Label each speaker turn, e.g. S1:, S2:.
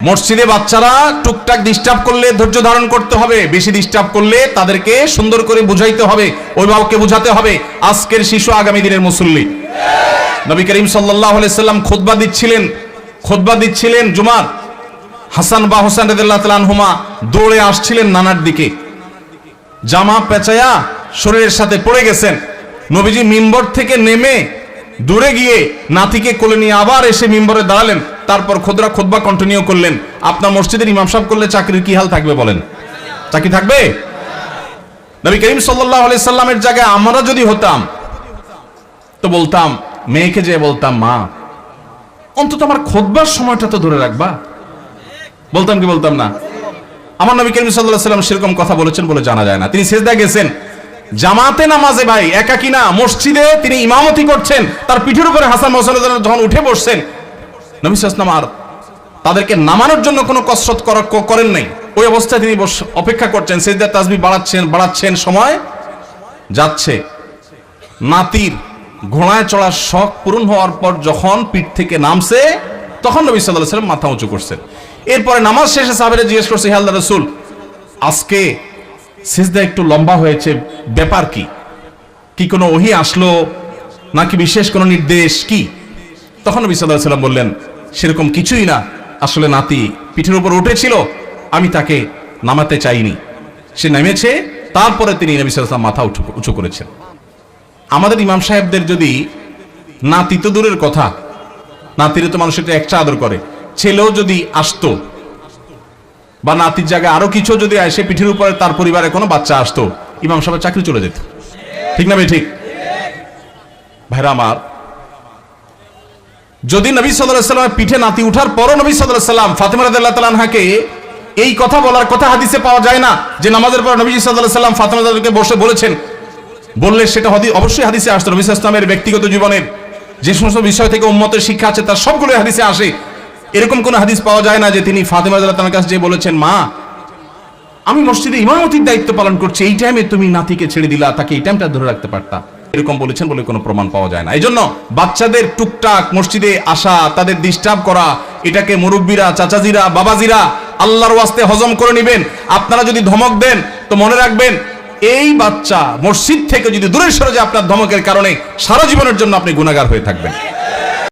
S1: মসজিদে বাচ্চারা টুকটাক ডিস্টার্ব করলে ধৈর্য ধারণ করতে হবে, বেশি ডিস্টার্ব করলে তাদেরকে সুন্দর করে বুঝাইতে হবে, অভিভাবককে বুঝাতে হবে। আজকের শিশু আগামী দিনের মুসল্লি। নবী করিম সাল্লাল্লাহু আলাইহি সাল্লাম খুতবা দিচ্ছিলেন জুমার। হাসান বা হোসেন রাদিয়াল্লাহু তাআলা আনহুমা দৌড়ে আসছিলেন নানার দিকে, জামা পেঁচায়া শরীরের সাথে পড়ে গেছেন। নবীজি মিম্বর থেকে নেমে দূরে গিয়ে নাতিকে কোলে নিয়ে আবার এসে মিম্বরে দাঁড়ালেন, তারপর খুতবা কন্টিনিউ করলেন। আপনার মসজিদের ইমাম সাহেব করলে চাকরির কি হাল থাকবে বলেন? চাকরি থাকবে? নবী করিম সাল্লাল্লাহু আলাইহি সাল্লামের জায়গায় আমরা যদি হতাম তো বলতাম, মেয়েকে যে বলতাম, মা অন্তত আমার খুতবার সময়টা তো ধরে রাখবা। বলতাম কি বলতাম না? আমার নবী করিম সাল্লাল্লাহু আলাইহি সাল্লাম সেরকম কথা বলেছেন বলে জানা যায় না। তিনি সিজদায় গেছেন জামাতে নামাজে, ভাই একাকী না, মসজিদে তিনি ইমামতি করছেন। তার পিঠের উপরে হাসান হোসেন যখন উঠে বসছেন, নবী সাল্লাল্লাহু আলাইহি ওয়াসাল্লাম আর তাদেরকে নামানোর জন্য কোনো কসরত করেন নাই। ওই অবস্থায় তিনি অপেক্ষা করছেন, সিজদায় তাসবিহ বাড়াচ্ছেন। সময় যাচ্ছে, নাতির ঘোড়ায় চড়ার শখ পূরণ হওয়ার পর যখন পিঠ থেকে নামছে, তখন নবী সাল্লাল্লাহু আলাইহি ওয়াসাল্লাম মাথা উঁচু করছেন। এরপরে নামাজ শেষে সাহাবীরা জিজ্ঞেস করছে, হে আল্লাহর রাসূল, আজকে সিজদা একটু লম্বা হয়েছে, ব্যাপার কি? কি কোনো ওহী আসলো নাকি বিশেষ কোনো নির্দেশ কি? তখন নবী সাল্লাল্লাহু আলাইহি ওয়াসাল্লাম বললেন, সেরকম কিছুই না, আসলে নাতি পিঠের উপর উঠেছিল, আমি তাকে নামাতে চাইনি, সে নেমেছে, তারপরে তিনি নবী সাল্লাল্লাহু আলাইহি ওয়াসাল্লাম মাথা উঁচু করেছেন। আমাদের ইমাম সাহেবদের যদি নাতি তো দূরের কথা, নাতিরে তো মানুষ একটা এক্সট্রা আদর করে, ছেলেও যদি আসতো বা নাতির জায়গায় আরো কিছু যদি আসে, পিঠের উপরে তার পরিবারে কোনো বাচ্চা আসতো, ইমাম সাহেবের চাকরি চলে যেত। ঠিক না ভাই? ঠিক ভাইরা আমার, যদি নবী সাল্লাল্লাহু আলাইহি ওয়াসাল্লামের পিঠে নাতি উঠার পরও নবী সাল্লাল্লাহু আলাইহি ওয়াসাল্লাম ফাতিমা রাদিয়াল্লাহু তাআলা আনহাকে এই কথা বলার কথা হাদিসে পাওয়া যায় না যে নামাজের পর নবী সাল্লাল্লাহু আলাইহি ওয়াসাল্লাম ফাতিমা রাদিয়াল্লাহু বসে বলেছেন, বললে সেটা অবশ্যই হাদিসে আসতো। নবী সাল্লাল্লাহু আলাইহি ওয়াসাল্লামের ব্যক্তিগত জীবনের যে সমস্ত বিষয় থেকে উম্মতের শিক্ষা আছে তার সবগুলো হাদিসে আসে। এরকম কোন হাদিস পাওয়া যায় না যে তিনি ফাতিমা রাদিয়াল্লাহু তাআলার কাছে যে বলেছেন, মা আমি মসজিদে ইমামতির দায়িত্ব পালন করছি, এই টাইমে তুমি নাতিকে ছেড়ে দিলা, তাকে এই টাইমটা ধরে রাখতে পারতা। এরকম বলেছেন বলে কোনো প্রমাণ পাওয়া যায় না। এই জন্য বাচ্চাদের টুকটাক মসজিদে আসা, তাদের ডিস্টার্ব করা, এটাকে মুরব্বীরা, চাচাজিরা, বাবাজিরা আল্লাহর ওয়াস্তে হজম করে নেবেন। আপনারা যদি ধমক দেন তো মনে রাখবেন, এই বাচ্চা মসজিদ থেকে যদি দূরে সরে যায় আপনার ধমকের কারণে, সারা জীবনের জন্য আপনি গুনাহগার হয়ে থাকবেন।